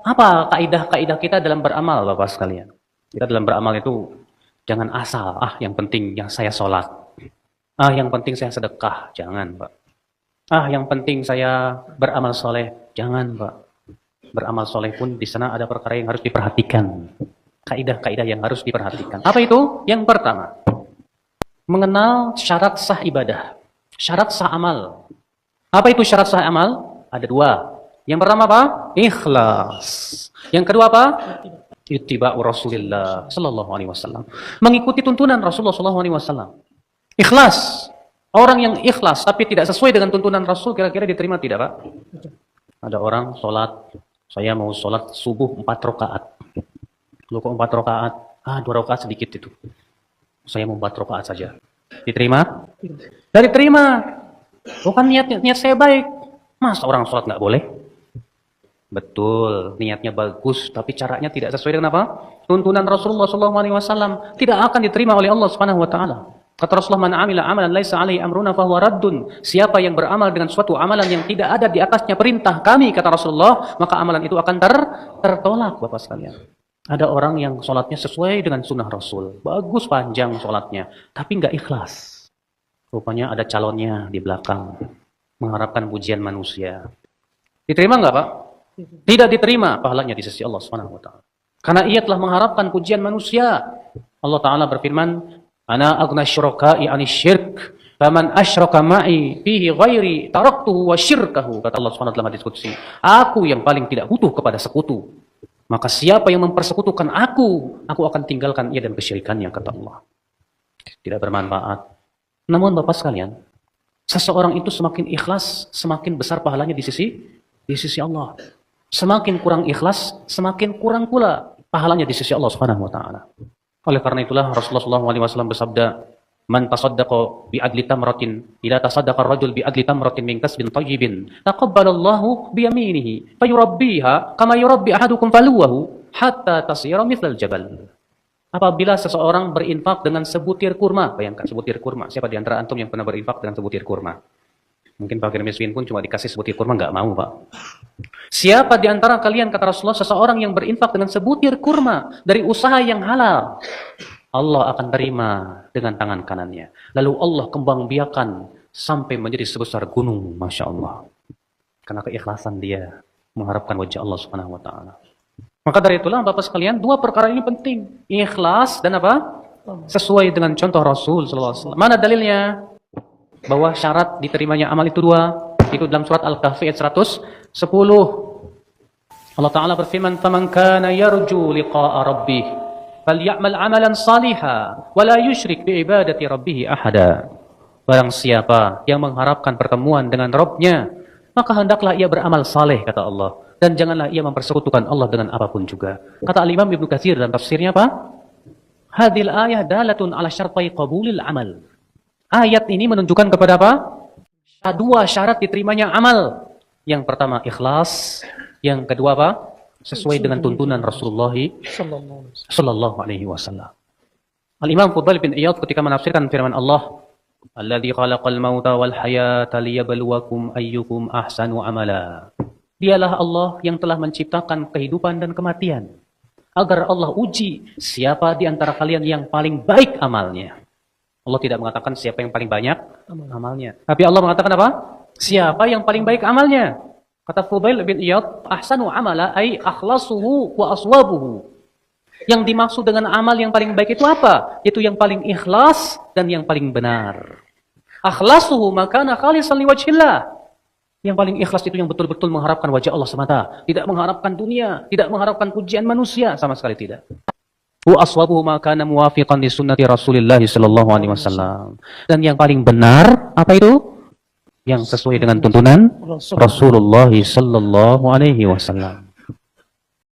Apa kaidah-kaidah kita dalam beramal, Bapak sekalian? Kita dalam beramal itu jangan asal, yang penting yang saya sholat. Yang penting saya sedekah. Jangan, Pak. Yang penting saya beramal soleh. Jangan, Pak. Beramal soleh pun di sana ada perkara yang harus diperhatikan. Kaidah-kaidah yang harus diperhatikan. Apa itu? Yang pertama, mengenal syarat sah ibadah. Syarat sah amal. Apa itu syarat sah amal? Ada dua. Yang pertama apa? Ikhlas. Yang kedua apa? Ittiba'u Rasulillah sallallahu alaihi wasallam. Mengikuti tuntunan Rasulullah sallallahu alaihi wasallam. Ikhlas. Orang yang ikhlas tapi tidak sesuai dengan tuntunan Rasul kira-kira diterima tidak, Pak? Ada orang sholat, saya mau sholat subuh 4 rakaat. Lu kok 4 rakaat? 2 rakaat sedikit itu. Saya mau 4 rakaat saja. Diterima? Tidak diterima. Bukan niat saya baik. Masa orang sholat nggak boleh? Betul, niatnya bagus, tapi caranya tidak sesuai dengan apa? Tuntunan Rasulullah SAW. Tidak akan diterima oleh Allah Subhanahu Wa Taala. Kata Rasulullah, "Man amila amalan laisa alaihi amruna fahuwa raddun." Siapa yang beramal dengan suatu amalan yang tidak ada di atasnya perintah kami, kata Rasulullah, maka amalan itu akan tertolak, Bapak sekalian. Ada orang yang sholatnya sesuai dengan sunnah Rasul, bagus panjang sholatnya, tapi nggak ikhlas. Rupanya ada calonnya di belakang, mengharapkan pujian manusia. Diterima nggak, Pak? Tidak diterima pahalanya di sisi Allah Subhanahu wa taala. Karena ia telah mengharapkan pujian manusia. Allah taala berfirman, "Ana aghna syuraka'i 'anil syirk, faman asyraka ma'i fihi ghairi taraktuhu wa syirkahu." Kata Allah Subhanahu wa taala dalam hadis qudsi, "Aku yang paling tidak butuh kepada sekutu. Maka siapa yang mempersekutukan aku akan tinggalkan ia dan kesyirikannya," kata Allah. Tidak bermanfaat. Namun Bapak sekalian, seseorang itu semakin ikhlas, semakin besar pahalanya di sisi Allah. Semakin kurang ikhlas, semakin kurang pula pahalanya di sisi Allah Subhanahu wa taala. Oleh karena itulah Rasulullah SAW bersabda, "Man tasaddaqa bi adli tamratin, ila tasaddaqa ar-rajul bi adli tamratin min kasbin thayyibin, taqabbalallahu bi yaminihi, fayurabbiha kama yurabbi ahadukum faluwahu hatta tasira mithlal jabal." Apabila seseorang berinfak dengan sebutir kurma, bayangkan sebutir kurma. Siapa di antara antum yang pernah berinfak dengan sebutir kurma? Mungkin fakir miskin pun cuma dikasih sebutir kurma nggak mau, Pak. Siapa di antara kalian, kata Rasulullah, seseorang yang berinfak dengan sebutir kurma dari usaha yang halal, Allah akan terima dengan tangan kanannya. Lalu Allah kembang biakan sampai menjadi sebesar gunung, Masya Allah. Karena keikhlasan dia mengharapkan wajah Allah Subhanahu wa taala. Maka dari itulah Bapak sekalian, dua perkara ini penting. Ikhlas dan apa? Sesuai dengan contoh Rasul sallallahu alaihi wasallam. Mana dalilnya? Bahwa syarat diterimanya amal itu dua. Itu dalam surat Al-Kahfi ayat 110. Allah Ta'ala berfirman, "Faman kana yarju liqa'a rabbih, falyamal amalan salihan, wa la yusyrik bi ibadati rabbih ahada." Barang siapa yang mengharapkan pertemuan dengan Rabb-nya, maka hendaklah ia beramal saleh, kata Allah. Dan janganlah ia mempersekutukan Allah dengan apapun juga. Kata Al-Imam Ibnu Katsir dalam tafsirnya apa? Hadhil ayah dalatun ala syartai qabulil amal. Ayat ini menunjukkan kepada apa? Dua syarat diterimanya amal. Yang pertama ikhlas, yang kedua apa? Sesuai dengan tuntunan Rasulullah sallallahu alaihi wasallam. Al-Imam Fudail bin Iyad ketika menafsirkan firman Allah, "Alladzi khalaqal mauta wal hayata liyabluwakum ayyukum ahsanu amala." Dialah Allah yang telah menciptakan kehidupan dan kematian agar Allah uji siapa di antara kalian yang paling baik amalnya. Allah tidak mengatakan siapa yang paling banyak amalnya. Tapi Allah mengatakan apa? Siapa yang paling baik amalnya. Kata Fudail bin Iyad, ahsanu amala ay akhlasuhu wa aswabuhu. Yang dimaksud dengan amal yang paling baik itu apa? Itu yang paling ikhlas dan yang paling benar. Akhlasuhu makana khalisan liwajhillah. Yang paling ikhlas itu yang betul-betul mengharapkan wajah Allah semata. Tidak mengharapkan dunia, tidak mengharapkan pujian manusia, sama sekali tidak. Wa aswabuhu ma kana muwafiqan li sunnati Rasulillah sallallahu alaihi wasallam. Dan yang paling benar apa itu? Yang sesuai dengan tuntunan Rasulullah sallallahu alaihi wasallam.